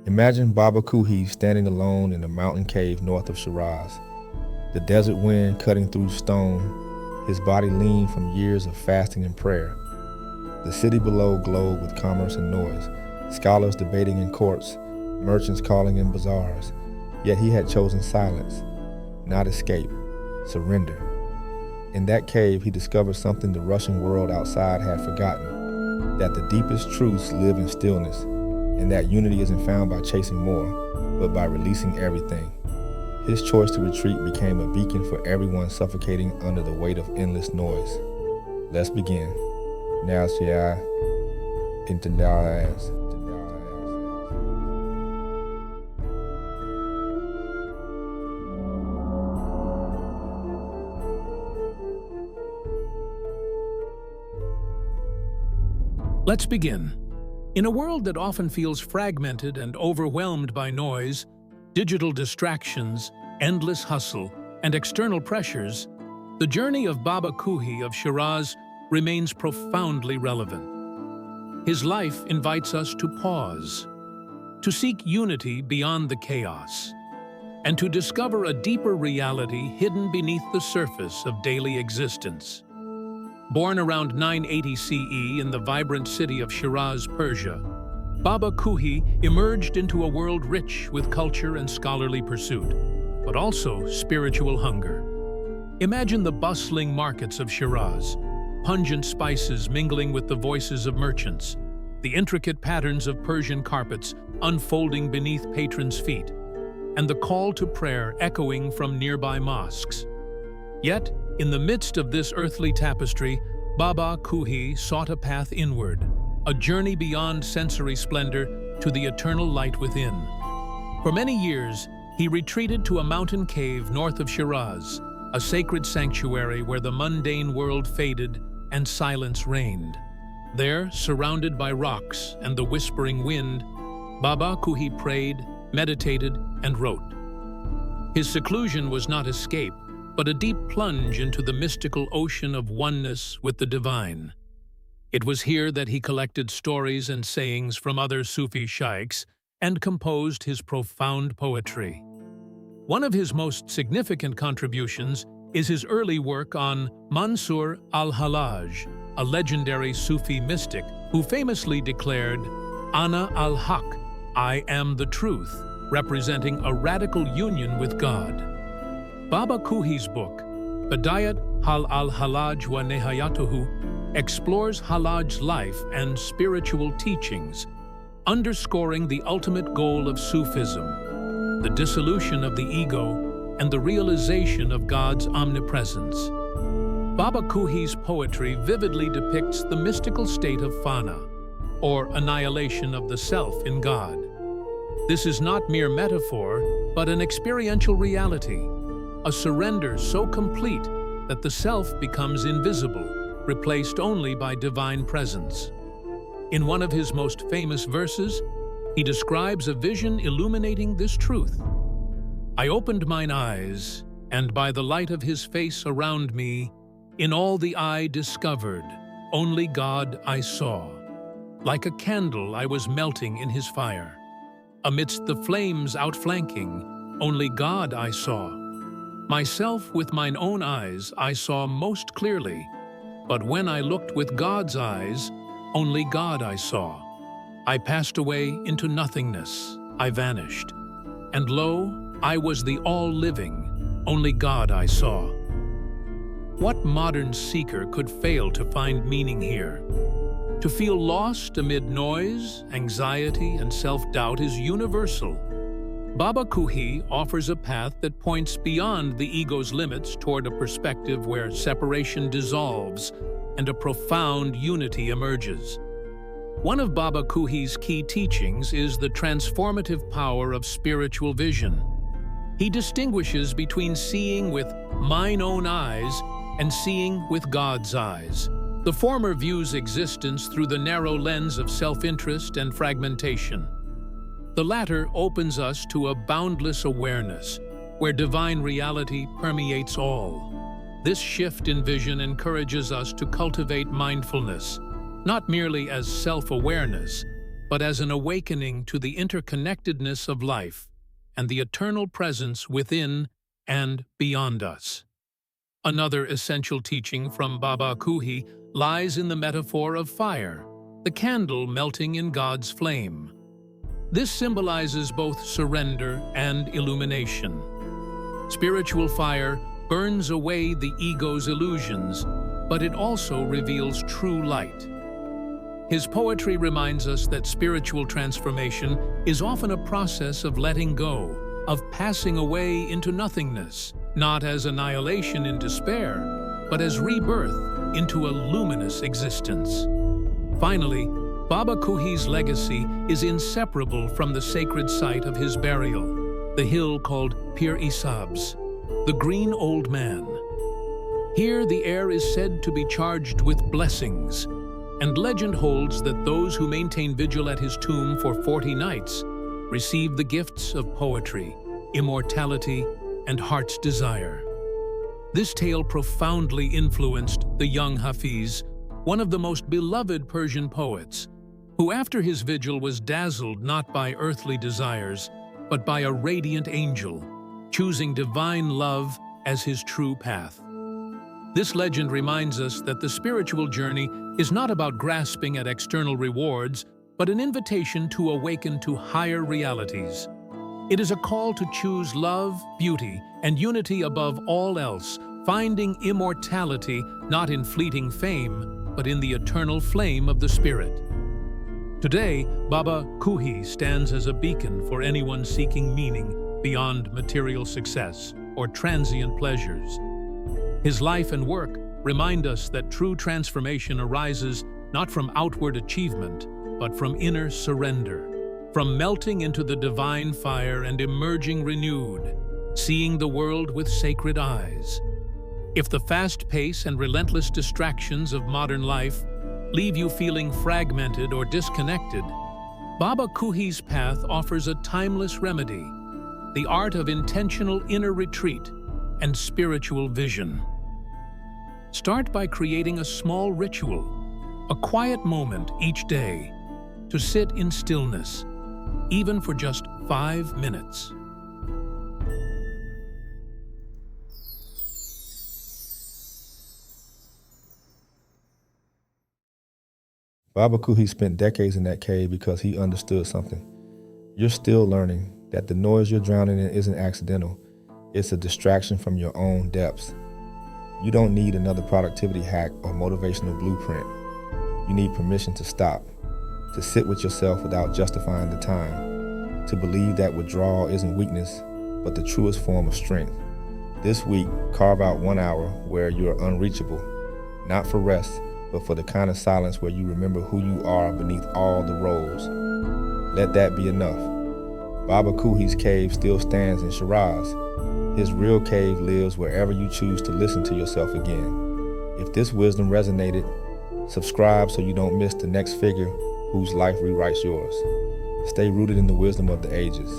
Imagine Baba Kuhi standing alone in a mountain cave north of Shiraz, the desert wind cutting through stone, his body lean from years of fasting and prayer. The city below glowed with commerce and noise, scholars debating in courts, merchants calling in bazaars, yet he had chosen silence, not escape, surrender. In that cave, he discovered something the rushing world outside had forgotten, that the deepest truths live in stillness, and that unity isn't found by chasing more, but by releasing everything. His choice to retreat became a beacon for everyone suffocating under the weight of endless noise. Let's begin. Now, Let's begin. In a world that often feels fragmented and overwhelmed by noise, digital distractions, endless hustle, and external pressures, the journey of Baba Kuhi of Shiraz remains profoundly relevant. His life invites us to pause, to seek unity beyond the chaos, and to discover a deeper reality hidden beneath the surface of daily existence. Born around 980 CE in the vibrant city of Shiraz, Persia, Baba Kuhi emerged into a world rich with culture and scholarly pursuit, but also spiritual hunger. Imagine the bustling markets of Shiraz, pungent spices mingling with the voices of merchants, the intricate patterns of Persian carpets unfolding beneath patrons' feet, and the call to prayer echoing from nearby mosques. Yet, in the midst of this earthly tapestry, Baba Kuhi sought a path inward, a journey beyond sensory splendor to the eternal light within. For many years, he retreated to a mountain cave north of Shiraz, a sacred sanctuary where the mundane world faded and silence reigned. There, surrounded by rocks and the whispering wind, Baba Kuhi prayed, meditated, and wrote. His seclusion was not escape, but a deep plunge into the mystical ocean of oneness with the divine. It was here that he collected stories and sayings from other Sufi sheikhs and composed his profound poetry. One of his most significant contributions is his early work on Mansur al-Hallaj, a legendary Sufi mystic who famously declared, al-Hallaj, I am the truth, representing a radical union with God. Baba Kuhi's book, Bidayat al-Hallaj wa Nihayatuhu, explores Hallaj's life and spiritual teachings, underscoring the ultimate goal of Sufism, the dissolution of the ego and the realization of God's omnipresence. Baba Kuhi's poetry vividly depicts the mystical state of Fana, or annihilation of the self in God. This is not mere metaphor, but an experiential reality, a surrender so complete that the self becomes invisible, replaced only by divine presence. In one of his most famous verses, he describes a vision illuminating this truth. I opened mine eyes, and by the light of his face around me, in all the eye discovered, only God I saw. Like a candle I was melting in his fire. Amidst the flames outflanking, only God I saw. Myself with mine own eyes I saw most clearly, but when I looked with God's eyes, only God I saw. I passed away into nothingness, I vanished. And lo, I was the all-living, only God I saw. What modern seeker could fail to find meaning here? To feel lost amid noise, anxiety, and self-doubt is universal. Baba Kuhi offers a path that points beyond the ego's limits toward a perspective where separation dissolves and a profound unity emerges. One of Baba Kuhi's key teachings is the transformative power of spiritual vision. He distinguishes between seeing with mine own eyes and seeing with God's eyes. The former views existence through the narrow lens of self-interest and fragmentation. The latter opens us to a boundless awareness, where divine reality permeates all. This shift in vision encourages us to cultivate mindfulness, not merely as self-awareness, but as an awakening to the interconnectedness of life and the eternal presence within and beyond us. Another essential teaching from Baba Kuhi lies in the metaphor of fire, the candle melting in God's flame. This symbolizes both surrender and illumination. Spiritual fire burns away the ego's illusions, but it also reveals true light. His poetry reminds us that spiritual transformation is often a process of letting go, of passing away into nothingness, not as annihilation in despair, but as rebirth into a luminous existence. Finally, Baba Kuhi's legacy is inseparable from the sacred site of his burial, the hill called Pir Isabs, the Green Old Man. Here the air is said to be charged with blessings, and legend holds that those who maintain vigil at his tomb for 40 nights receive the gifts of poetry, immortality, and heart's desire. This tale profoundly influenced the young Hafiz, one of the most beloved Persian poets, who after his vigil was dazzled not by earthly desires, but by a radiant angel, choosing divine love as his true path. This legend reminds us that the spiritual journey is not about grasping at external rewards, but an invitation to awaken to higher realities. It is a call to choose love, beauty, and unity above all else, finding immortality not in fleeting fame, but in the eternal flame of the spirit. Today, Baba Kuhi stands as a beacon for anyone seeking meaning beyond material success or transient pleasures. His life and work remind us that true transformation arises not from outward achievement, but from inner surrender, from melting into the divine fire and emerging renewed, seeing the world with sacred eyes. If the fast pace and relentless distractions of modern life leave you feeling fragmented or disconnected, Baba Kuhi's path offers a timeless remedy, the art of intentional inner retreat and spiritual vision. Start by creating a small ritual, a quiet moment each day, to sit in stillness, even for just 5 minutes. Baba Kuhi spent decades in that cave because he understood something. You're still learning that the noise you're drowning in isn't accidental. It's a distraction from your own depths. You don't need another productivity hack or motivational blueprint. You need permission to stop, to sit with yourself without justifying the time, to believe that withdrawal isn't weakness, but the truest form of strength. This week, carve out 1 hour where you're unreachable, not for rest, but for the kind of silence where you remember who you are beneath all the roles. Let that be enough. Baba Kuhi's cave still stands in Shiraz. His real cave lives wherever you choose to listen to yourself again. If this wisdom resonated, subscribe so you don't miss the next figure whose life rewrites yours. Stay rooted in the wisdom of the ages.